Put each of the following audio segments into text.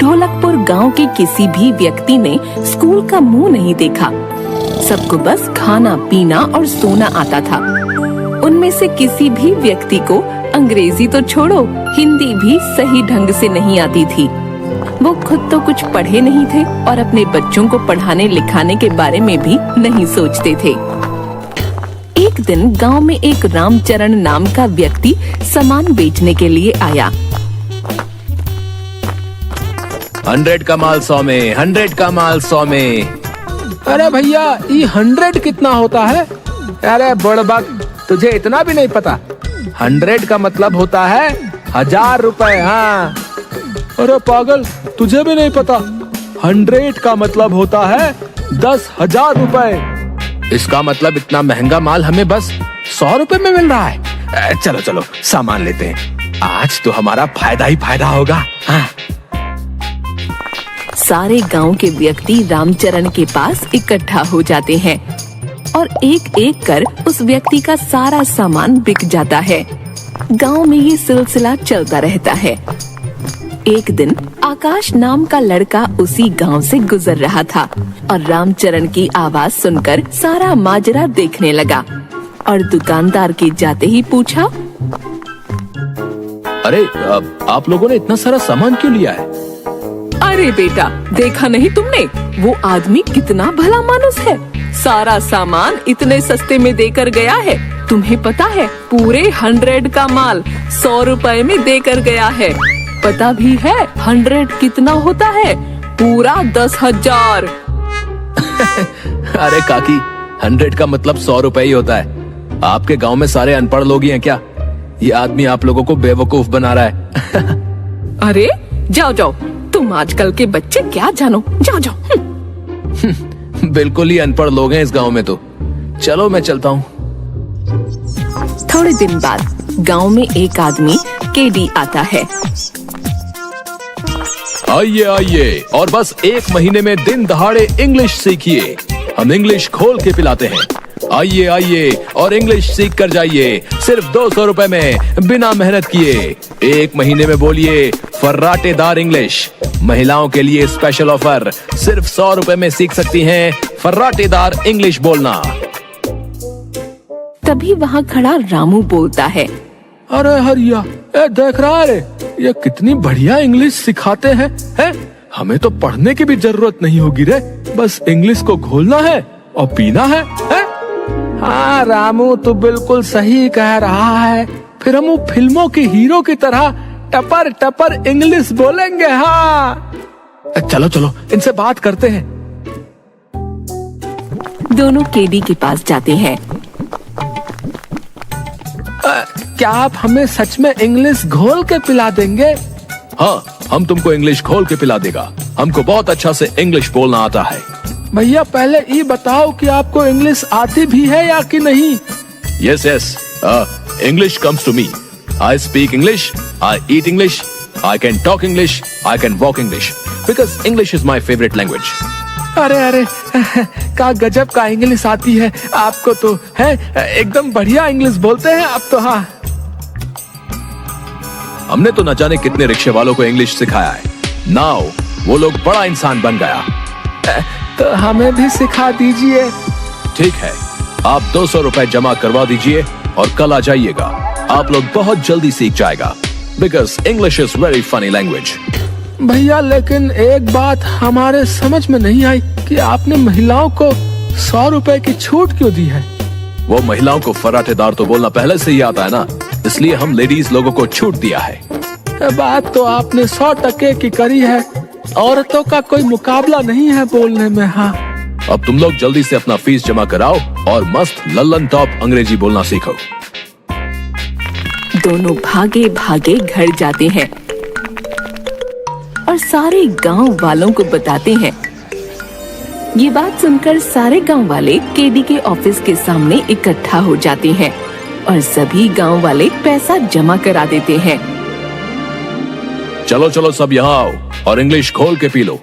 ढोलकपुर गांव के किसी भी व्यक्ति ने स्कूल का मुंह नहीं देखा। सबको बस खाना पीना और सोना आता था। उनमें से किसी भी व्यक्ति को अंग्रेजी तो छोड़ो, हिंदी भी सही ढंग से नहीं आती थी। वो खुद तो कुछ पढ़े नहीं थे और अपने बच्चों को पढ़ाने लिखाने के बारे में भी नहीं सोचते थे। एक दिन गांव में एक रामचरण नाम का व्यक्ति सामान बेचने के लिए आया। 100 का माल 100 में, 100 का माल 100 में। अरे भैया, ये 100 कितना होता है? अरे बड़बक, तुझे इतना भी नहीं पता। 100 का मतलब होता है 1000 रुपए। हाँ। अरे पागल, तुझे भी नहीं पता? 100 का मतलब होता है 10,000 रुपए। इसका मतलब इतना महंगा माल हमें बस 100 रुपए में मिल रहा है। चलो चलो सामान लेते हैं, आज तो हमारा फायदा ही फायदा होगा। हाँ। सारे गांव के व्यक्ति रामचरण के पास इकट्ठा हो जाते हैं और एक एक कर उस व्यक्ति का सारा सामान बिक जाता है। गांव में ये सिलसिला चलता रहता है। एक दिन आकाश नाम का लड़का उसी गांव से गुजर रहा था और रामचरण की आवाज सुनकर सारा माजरा देखने लगा और दुकानदार के जाते ही पूछा, अरे आप लोगों ने इतना सारा सामान क्यों लिया है? अरे बेटा, देखा नहीं तुमने? वो आदमी कितना भला मानुस है, सारा सामान इतने सस्ते में देकर गया है। तुम्हें पता है, पूरे 100 का माल 100 रुपए में देकर गया है। पता भी है 100 कितना होता है? पूरा 10,000। अरे काकी, 100 का मतलब 100 रुपए ही होता है। आपके गांव में सारे अनपढ़ लोग ही हैं क्या? ये आदमी आप लोगों को बेवकूफ बना रहा है। अरे जाओ जाओ, तुम आजकल के बच्चे क्या जानो, जाओ जाओ। बिल्कुल ही अनपढ़ लोग हैं इस गांव में तो। चलो मैं चलता हूँ। थोड़े दिन बाद गांव में एक आदमी केडी आता है। आइए आइए और बस 1 महीने में दिन दहाड़े इंग्लिश सीखिए। हम इंग्लिश खोल के पिलाते हैं। आइए आइए और इंग्लिश सीख कर जाइए, सिर्फ 200 रुपए में, बिना मेहनत किए। 1 महीने में बोलिए फर्राटेदार इंग्लिश। महिलाओं के लिए स्पेशल ऑफर, सिर्फ 100 रुपए में सीख सकती हैं फर्राटेदार इंग्लिश बोलना। तभी वहाँ खड़ा रामू बोलता है, अरे हरिया, देख रहा है ये कितनी बढ़िया इंग्लिश सिखाते हैं। हमें तो पढ़ने की भी जरूरत नहीं होगी रे, बस इंग्लिश को घोलना है और पीना है। हाँ रामू, तू बिल्कुल सही कह रहा है। फिर हम फिल्मों के हीरो की तरह टपर टपर इंग्लिश बोलेंगे। हाँ चलो चलो इनसे बात करते हैं। दोनों केडी के पास जाते हैं। क्या आप हमें सच में इंग्लिश घोल के पिला देंगे? हाँ, हम तुमको इंग्लिश खोल के पिला देगा। हमको बहुत अच्छा से इंग्लिश बोलना आता है। भैया पहले ये बताओ कि आपको इंग्लिश आती भी है या कि नहीं? Yes, yes. English comes to me. I speak English. I eat English. I can talk English. I can walk English. Because English is my favorite language. अरे अरे, का गजब का इंग्लिश आती है आपको तो, है एकदम बढ़िया इंग्लिश बोलते हैं आप तो। हाँ, हमने तो न जाने कितने रिक्शे वालों को इंग्लिश सिखाया है। नाउ वो लोग बड़ा इंसान बन गया। तो हमें भी सिखा दीजिए। ठीक है, आप 200 रुपए जमा करवा दीजिए और कल आ जाइएगा। आप लोग बहुत जल्दी सीख जाएगा। Because English is very funny language. भैया लेकिन एक बात हमारे समझ में नहीं आई कि आपने महिलाओं को 100 रुपए की छूट क्यों दी है? वो महिलाओं को फर्राटेदार तो बोलना पहले से ही आता है ना, इसलिए हम लेडीज लोगों को छूट दिया है। बात तो आपने 100% की करी है। औरतों का कोई मुकाबला नहीं है बोलने में। हाँ, अब तुम लोग जल्दी से अपना फीस जमा कराओ और मस्त लल्लन टॉप अंग्रेजी बोलना सीखो। दोनों भागे भागे घर जाते हैं और सारे गांव वालों को बताते हैं। ये बात सुनकर सारे गांव वाले केडी के ऑफिस के सामने इकट्ठा हो जाते हैं और सभी गांव वाले पैसा जमा करा देते हैं। चलो चलो सब यहाँ आओ और इंग्लिश खोल के पी लो।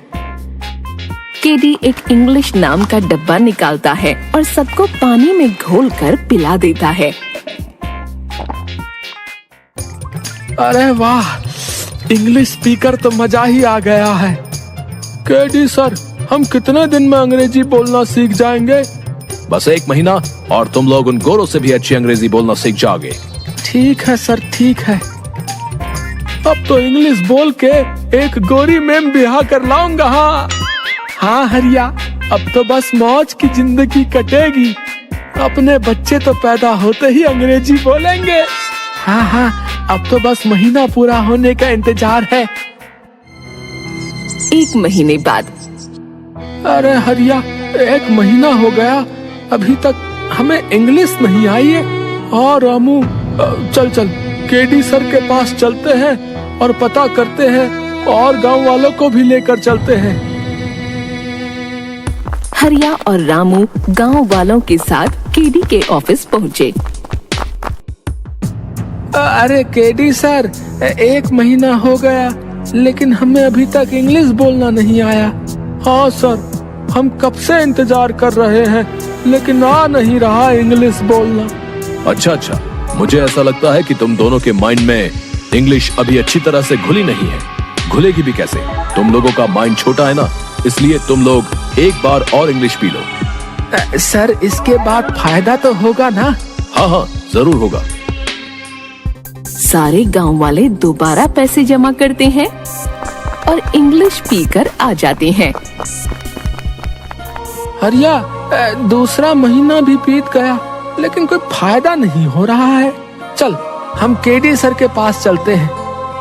केडी एक इंग्लिश नाम का डब्बा निकालता है और सबको पानी में घोलकर पिला देता है। अरे वाह, इंग्लिश स्पीकर तो मजा ही आ गया है। केडी सर, हम कितने दिन में अंग्रेजी बोलना सीख जाएंगे? बस 1 महीना और तुम लोग उन गोरों से भी अच्छी अंग्रेजी बोलना सीख जाओगे। ठीक है सर, ठीक है। अब तो इंग्लिश बोल के एक गोरी मैम ब्याह कर लाऊंगा। हाँ हरिया, अब तो बस मौज की जिंदगी कटेगी। अपने बच्चे तो पैदा होते ही अंग्रेजी बोलेंगे। हाँ, अब तो बस महीना पूरा होने का इंतजार है। 1 महीने बाद। अरे हरिया, 1 महीना हो गया, अभी तक हमें इंग्लिश नहीं आई है। और रामू, चल केडी सर के पास चलते हैं और पता करते हैं, और गांव वालों को भी लेकर चलते हैं। हरिया और रामू गांव वालों के साथ केडी के ऑफिस पहुँचे। अरे केडी सर, 1 महीना हो गया, लेकिन हमें अभी तक इंग्लिश बोलना नहीं आया। हाँ सर, हम कब से इंतजार कर रहे हैं, लेकिन आ नहीं रहा इंग्लिश बोलना। अच्छा, मुझे ऐसा लगता है कि तुम दोनों के माइंड में इंग्लिश अभी अच्छी तरह से घुली नहीं है। घुलेगी भी कैसे? तुम लोगों का माइंड छोटा है ना, इसलिए तुम लोग एक बार और इंग्लिश पी लो। सर, इसके बाद फायदा तो होगा ना? हाँ, जरूर होगा। सारे गांव वाले दोबारा पैसे जमा करते हैं और इंग्लिश पीकर आ जाते हैं। हरिया, दूसरा महीना भी बीत गया, लेकिन कोई फायदा नहीं हो रहा है। चल, हम केडी सर के पास चलते हैं।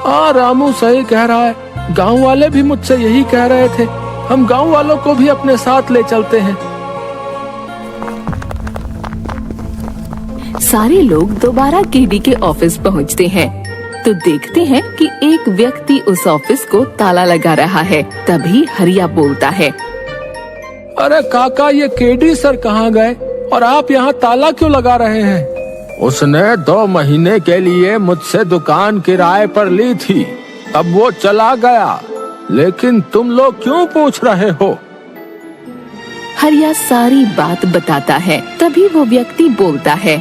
हाँ, रामू सही कह रहा है, गांव वाले भी मुझसे यही कह रहे थे। हम गांव वालों को भी अपने साथ ले चलते हैं। सारे लोग दोबारा केडी के ऑफिस पहुंचते हैं तो देखते हैं कि एक व्यक्ति उस ऑफिस को ताला लगा रहा है। तभी हरिया बोलता है, अरे काका, ये केडी सर कहाँ गए और आप यहाँ ताला क्यों लगा रहे हैं? उसने 2 महीने के लिए मुझसे दुकान किराए पर ली थी, अब वो चला गया, लेकिन तुम लोग क्यों पूछ रहे हो? हरिया सारी बात बताता है। तभी वो व्यक्ति बोलता है,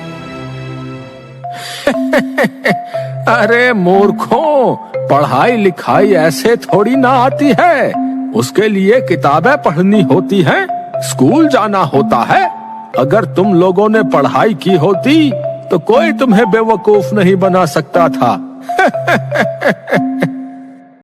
अरे मूर्खों, पढ़ाई लिखाई ऐसे थोड़ी ना आती है। उसके लिए किताबें पढ़नी होती हैं, स्कूल जाना होता है। अगर तुम लोगों ने पढ़ाई की होती तो कोई तुम्हें बेवकूफ नहीं बना सकता था।